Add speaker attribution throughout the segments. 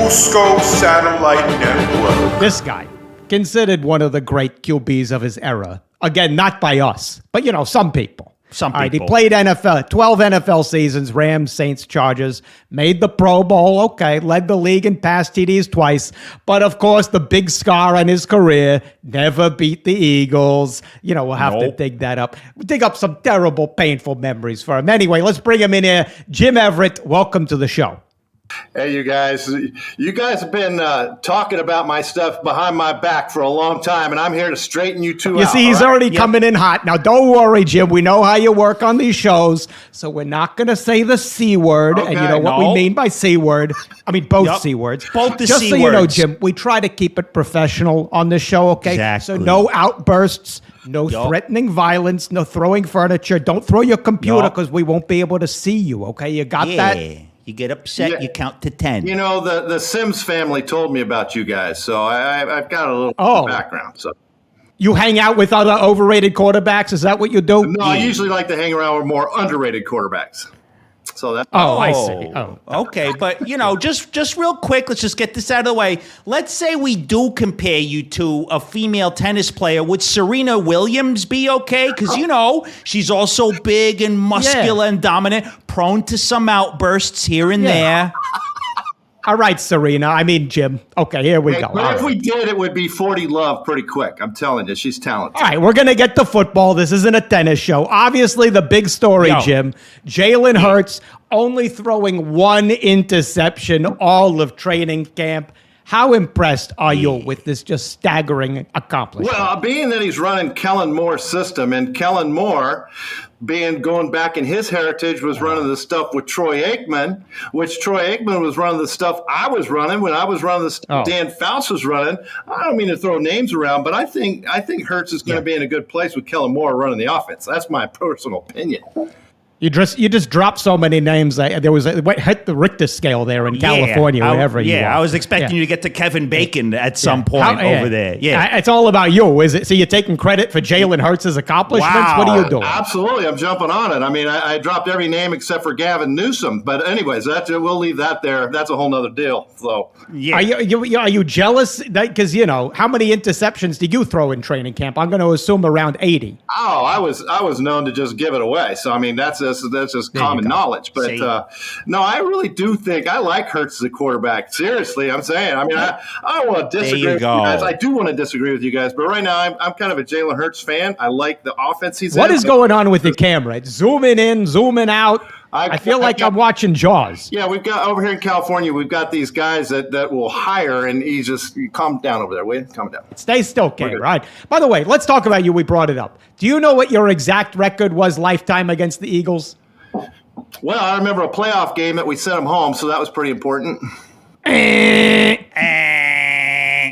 Speaker 1: FUSCO Satellite Network.
Speaker 2: This guy, considered one of the great QBs of his era. Again, not by us, but, some people.
Speaker 3: Some people.
Speaker 2: All right, he played 12 NFL seasons, Rams, Saints, Chargers, made the Pro Bowl, okay, led the league in pass TDs twice, but of course the big scar on his career, never beat the Eagles. We'll have to dig that up. Dig up some terrible, painful memories for him. Anyway, let's bring him in here. Jim Everett, welcome to the show.
Speaker 4: Hey, you guys. You guys have been talking about my stuff behind my back for a long time, and I'm here to straighten you two out.
Speaker 2: You see, he's already coming in hot. Now, don't worry, Jim. We know how you work on these shows, so we're not going to say the C word.
Speaker 4: Okay.
Speaker 2: And you know what we mean by C word. I mean, both C words.
Speaker 3: Both the
Speaker 2: Just
Speaker 3: C
Speaker 2: so
Speaker 3: words.
Speaker 2: you know, Jim, we try to keep it professional on this show, okay?
Speaker 3: Exactly.
Speaker 2: So no outbursts, no threatening violence, no throwing furniture. Don't throw your computer because we won't be able to see you, okay? You got that?
Speaker 3: You get upset, you count to 10.
Speaker 4: The Sims family told me about you guys, so I've got a little background. So
Speaker 2: You hang out with other overrated quarterbacks? Is that what you do?
Speaker 4: No, I usually like to hang around with more underrated quarterbacks. So that.
Speaker 2: I see.
Speaker 3: Okay, but just real quick, let's just get this out of the way. Let's say we do compare you to a female tennis player. Would Serena Williams be okay? Because she's also big and muscular and dominant, prone to some outbursts here and there.
Speaker 2: All right, Serena. I mean, Jim. Okay, here we go.
Speaker 4: But if we did, it would be 40 love pretty quick. I'm telling you, she's talented.
Speaker 2: All right, we're going to get to football. This isn't a tennis show. Obviously, the big story, Jim, Jalen Hurts only throwing one interception all of training camp. How impressed are you with this just staggering accomplishment?
Speaker 4: Well, being that he's running Kellen Moore's system, and Kellen Moore, going back in his heritage, was running the stuff with Troy Aikman, which Troy Aikman was running the stuff I was running when I was running the stuff Dan Fouts was running. I don't mean to throw names around, but I think Hurts is going to be in a good place with Kellen Moore running the offense. That's my personal opinion.
Speaker 2: You just dropped so many names. There was hit the Richter scale there in California, wherever you are.
Speaker 3: I was expecting you to get to Kevin Bacon at some point over there. Yeah,
Speaker 2: it's all about you, is it? So you're taking credit for Jalen Hurts' accomplishments?
Speaker 3: Wow.
Speaker 2: What are you doing?
Speaker 4: Absolutely, I'm jumping on it. I mean, I dropped every name except for Gavin Newsom. But anyways, we'll leave that there. That's a whole nother deal. So
Speaker 2: are you jealous? Because how many interceptions did you throw in training camp? I'm going to assume around 80.
Speaker 4: Oh, I was known to just give it away. So I mean, that's just common knowledge. But no, I really do think I like Hurts as a quarterback. Seriously, I'm saying. I mean, I want to disagree with you guys. I do want to disagree with you guys. But right now, I'm kind of a Jalen Hurts fan. I like the offense he's in.
Speaker 2: What is going on with the camera? It's zooming in, zooming out. I feel like I'm watching Jaws.
Speaker 4: Yeah, we've got over here in California, we've got these guys that will hire, and you calm down over there, will you? Calm down.
Speaker 2: Stay still, Cam, right? By the way, let's talk about you. We brought it up. Do you know what your exact record was lifetime against the Eagles?
Speaker 4: Well, I remember a playoff game that we sent them home, so that was pretty important.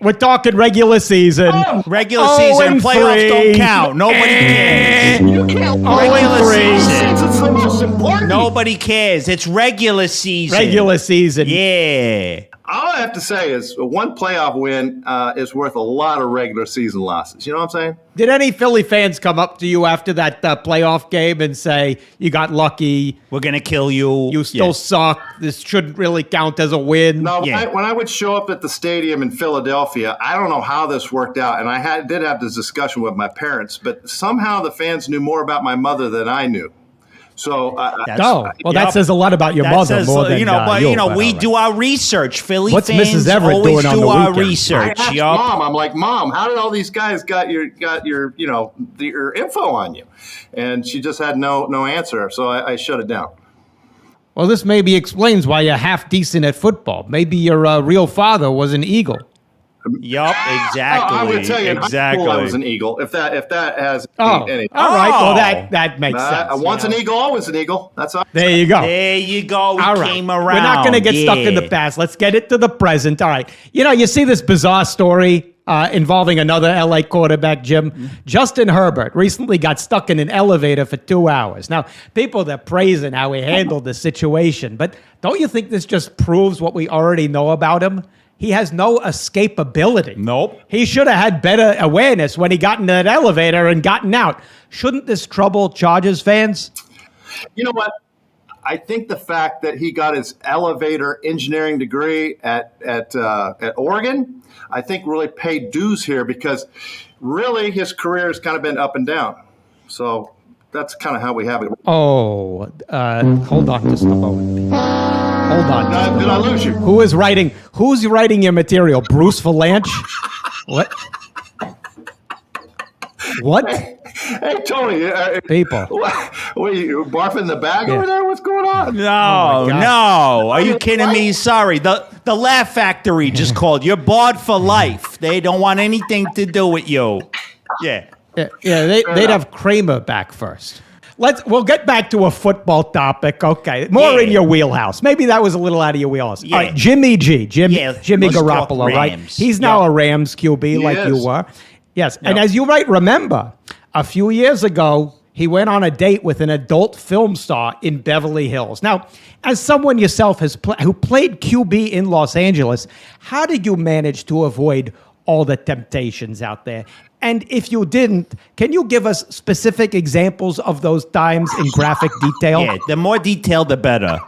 Speaker 2: We're talking regular season.
Speaker 3: Regular season. Playoffs don't count. Nobody cares.
Speaker 4: You can't
Speaker 3: Regular season.
Speaker 4: It's the most important.
Speaker 3: Nobody cares. It's regular season.
Speaker 2: Regular season.
Speaker 3: Yeah.
Speaker 4: All I have to say is one playoff win is worth a lot of regular season losses. You know what I'm saying?
Speaker 2: Did any Philly fans come up to you after that playoff game and say, you got lucky?
Speaker 3: We're going to kill you.
Speaker 2: You still suck. This shouldn't really count as a win.
Speaker 4: No, when I would show up at the stadium in Philadelphia, I don't know how this worked out. And I did have this discussion with my parents, but somehow the fans knew more about my mother than I knew. So
Speaker 2: that says a lot about your mother more than
Speaker 3: we do our research. Philly
Speaker 2: What's
Speaker 3: fans
Speaker 2: Mrs. Everett
Speaker 3: always
Speaker 2: doing on
Speaker 3: do
Speaker 2: the
Speaker 3: our
Speaker 2: weekend?
Speaker 3: research.
Speaker 4: I asked Mom, I'm like, Mom, how did all these guys got your info on you? And she just had no answer. So I shut it down.
Speaker 2: Well, this maybe explains why you're half decent at football. Maybe your real father was an Eagle.
Speaker 3: Yup, exactly.
Speaker 4: I would tell you, exactly. I was an Eagle. If that has any.
Speaker 2: All right. Well, that makes sense.
Speaker 4: Once an Eagle, always an Eagle. That's all.
Speaker 2: There you go.
Speaker 3: There you go. We came around.
Speaker 2: We're not going to get stuck in the past. Let's get it to the present. All right. You see this bizarre story involving another LA quarterback, Jim. Mm-hmm. Justin Herbert recently got stuck in an elevator for 2 hours. Now, people are praising how he handled the situation, but don't you think this just proves what we already know about him? He has no escapability.
Speaker 3: Nope.
Speaker 2: He should have had better awareness when he got into that elevator and gotten out. Shouldn't this trouble Chargers fans?
Speaker 4: You know what? I think the fact that he got his elevator engineering degree at Oregon, I think really paid dues here because really his career has kind of been up and down. So that's kind of how we have it.
Speaker 2: Oh, hold on just a moment. Hold on.
Speaker 4: Did I lose you?
Speaker 2: Who's writing your material? Bruce Valanche? What? What?
Speaker 4: Hey, Tony.
Speaker 2: People.
Speaker 4: What, you barfing the bag over there? What's going on?
Speaker 3: No. Are you kidding me? Sorry. The Laugh Factory just called. You're barred for life. They don't want anything to do with you. Yeah.
Speaker 2: Yeah, they'd have Kramer back first. We'll get back to a football topic. Okay, more in your wheelhouse. Maybe that was a little out of your wheelhouse.
Speaker 3: Yeah.
Speaker 2: All right, Jimmy
Speaker 3: let's talk
Speaker 2: Garoppolo, right?
Speaker 3: Rams.
Speaker 2: He's now a Rams QB like you were. Yes, and as you might remember, a few years ago, he went on a date with an adult film star in Beverly Hills. Now, as someone yourself who played QB in Los Angeles, how did you manage to avoid all the temptations out there? And if you didn't, can you give us specific examples of those times in graphic detail?
Speaker 3: Yeah, the more detailed, the better.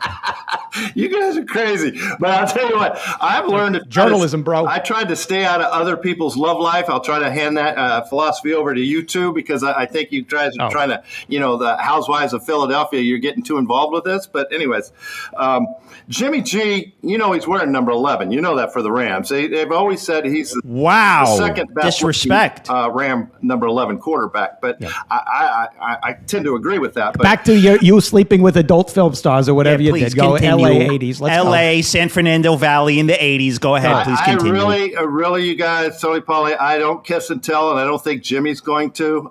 Speaker 4: You guys are crazy. But I'll tell you what, I've learned to
Speaker 2: journalism, bro.
Speaker 4: I tried to stay out of other people's love life. I'll try to hand that philosophy over to you two because I think you guys are trying to, the Housewives of Philadelphia, you're getting too involved with this. But anyways, Jimmy G, he's wearing number 11. You know that for the Rams. They've always said he's the second best
Speaker 3: disrespect.
Speaker 4: Ram number 11 quarterback. But I tend to agree with that. But
Speaker 2: back to you sleeping with adult film stars or whatever you did. Go
Speaker 3: continue.
Speaker 2: LA 80s. Let's
Speaker 3: LA, San Fernando Valley in the 80s. Go ahead, please continue.
Speaker 4: I really, you guys, Tony, Paulie, I don't kiss and tell, and I don't think Jimmy's going to.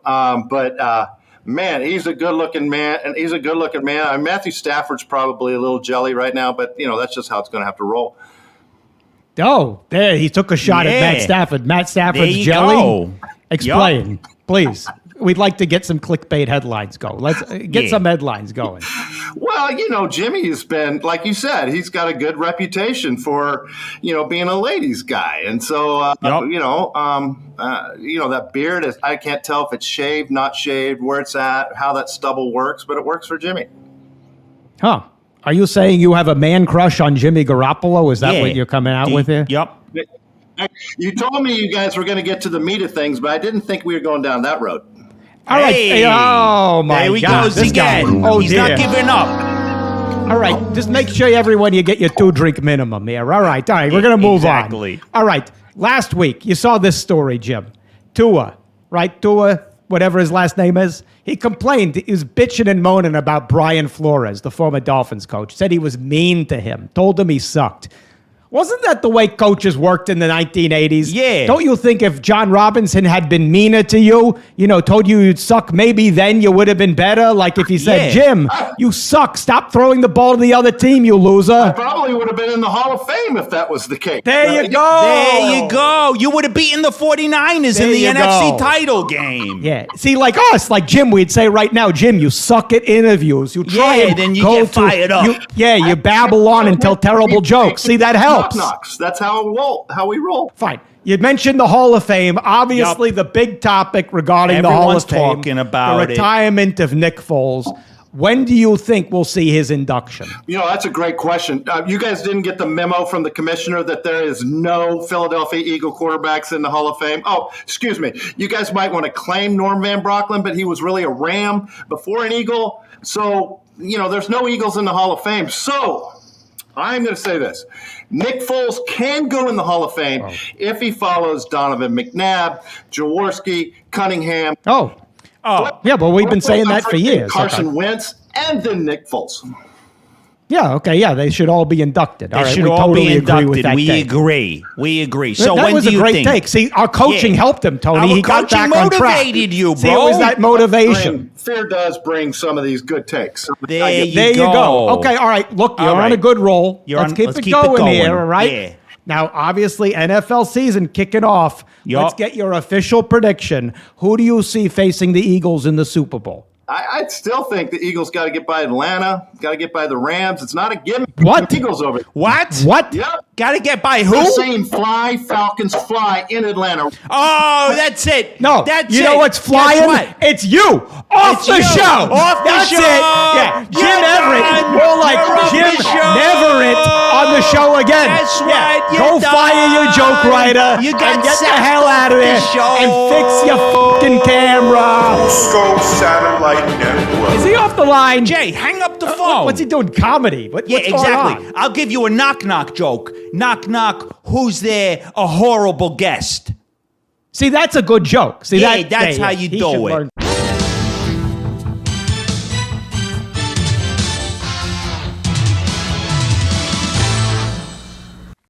Speaker 4: Man, he's a good-looking man, and he's a good-looking man. Matthew Stafford's probably a little jelly right now, but, that's just how it's going to have to roll.
Speaker 2: Oh, there, he took a shot at Matt Stafford. Matt Stafford's jelly?
Speaker 3: Go.
Speaker 2: Explain, please. We'd like to get some clickbait headlines going. Let's get some headlines going.
Speaker 4: Well, Jimmy has been, like you said, he's got a good reputation for, being a ladies' guy. And so, that beard is, I can't tell if it's shaved, not shaved, where it's at, how that stubble works, but it works for Jimmy.
Speaker 2: Huh. Are you saying you have a man crush on Jimmy Garoppolo? Is that what you're coming out with here?
Speaker 3: Yep.
Speaker 4: You told me you guys were going to get to the meat of things, but I didn't think we were going down that road.
Speaker 2: All right.
Speaker 3: Hey,
Speaker 2: oh, my
Speaker 3: there he
Speaker 2: God.
Speaker 3: goes again. He's not giving up.
Speaker 2: All right. Just make sure, everyone, you get your 2-drink minimum here. All right. We're going to move on. All right. Last week, you saw this story, Jim. Tua, whatever his last name is, he complained. He was bitching and moaning about Brian Flores, the former Dolphins coach. Said he was mean to him. Told him he sucked. Wasn't that the way coaches worked in the 1980s?
Speaker 3: Yeah.
Speaker 2: Don't you think if John Robinson had been meaner to you, told you you'd suck, maybe then you would have been better? Like if he said, Jim, you suck. Stop throwing the ball to the other team, you loser.
Speaker 4: I probably would have been in the Hall of Fame if that was the case.
Speaker 2: There you go.
Speaker 3: There you go. You would have beaten the 49ers in the NFC title game.
Speaker 2: Yeah. See, like us, like Jim, we'd say right now, Jim, you suck at interviews. You try and
Speaker 3: then you get fired up.
Speaker 2: You babble on and tell terrible jokes. See, that helps.
Speaker 4: Knocks. That's how we roll.
Speaker 2: Fine. You mentioned the Hall of Fame. Obviously, the big topic regarding the Hall of Fame.
Speaker 3: Everyone's talking about
Speaker 2: the retirement of Nick Foles. When do you think we'll see his induction?
Speaker 4: That's a great question. You guys didn't get the memo from the commissioner that there is no Philadelphia Eagle quarterbacks in the Hall of Fame? Oh, excuse me. You guys might want to claim Norm Van Brocklin, but he was really a Ram before an Eagle. So, there's no Eagles in the Hall of Fame. So, I'm going to say this. Nick Foles can go in the Hall of Fame if he follows Donovan McNabb, Jaworski, Cunningham.
Speaker 2: Yeah, but we've been saying that for years.
Speaker 4: Carson Wentz, and then Nick Foles.
Speaker 2: Yeah, okay, yeah, they should all be inducted.
Speaker 3: They should all be inducted. We agree. So
Speaker 2: that
Speaker 3: when
Speaker 2: was
Speaker 3: do you
Speaker 2: a great
Speaker 3: think?
Speaker 2: take. See, our coaching helped him, Tony. He got back on track.
Speaker 3: Motivated you, bro.
Speaker 2: See, it was that motivation.
Speaker 4: Fear does bring some of these good takes.
Speaker 3: There
Speaker 2: you go. Okay, all right. Look, you're on a good roll. Let's keep it going here, all right?
Speaker 3: Yeah.
Speaker 2: Now, obviously, NFL season kicking off. Let's get your official prediction. Who do you see facing the Eagles in the Super Bowl?
Speaker 4: I still think the Eagles got to get by Atlanta, got to get by the Rams. It's not a gimme.
Speaker 2: What?
Speaker 4: The Eagles over.
Speaker 3: What?
Speaker 2: What?
Speaker 4: Yep.
Speaker 3: Got to get by who?
Speaker 4: They're saying fly, Falcons fly in Atlanta.
Speaker 3: Oh, that's it.
Speaker 2: No,
Speaker 3: that's
Speaker 2: you
Speaker 3: it.
Speaker 2: know what's flying?
Speaker 3: Guess what?
Speaker 2: It's you off
Speaker 3: It's
Speaker 2: the
Speaker 3: you.
Speaker 2: show.
Speaker 3: Off the
Speaker 2: That's
Speaker 3: show.
Speaker 2: it. Yeah, Jim
Speaker 3: You're
Speaker 2: Everett,
Speaker 3: done.
Speaker 2: more like
Speaker 3: You're off
Speaker 2: Jim
Speaker 3: the show.
Speaker 2: Everett on the show again.
Speaker 3: That's
Speaker 2: Yeah,
Speaker 3: right. You're
Speaker 2: go
Speaker 3: done.
Speaker 2: fire your joke writer
Speaker 3: You got
Speaker 2: and get the
Speaker 3: sacked
Speaker 2: hell out of
Speaker 3: off the
Speaker 2: there
Speaker 3: show.
Speaker 2: and fix your fucking camera.
Speaker 1: FUSCO Satellite Network.
Speaker 2: Is he off the line?
Speaker 3: Jay, hang up the phone.
Speaker 2: What's he doing? Comedy? What's
Speaker 3: Yeah,
Speaker 2: going
Speaker 3: exactly.
Speaker 2: on?
Speaker 3: I'll give you a knock-knock joke. Knock-knock, who's there? A horrible guest.
Speaker 2: See, that's a good joke. See,
Speaker 3: Yeah,
Speaker 2: that,
Speaker 3: that's how you
Speaker 2: he
Speaker 3: do
Speaker 2: should
Speaker 3: it.
Speaker 2: learn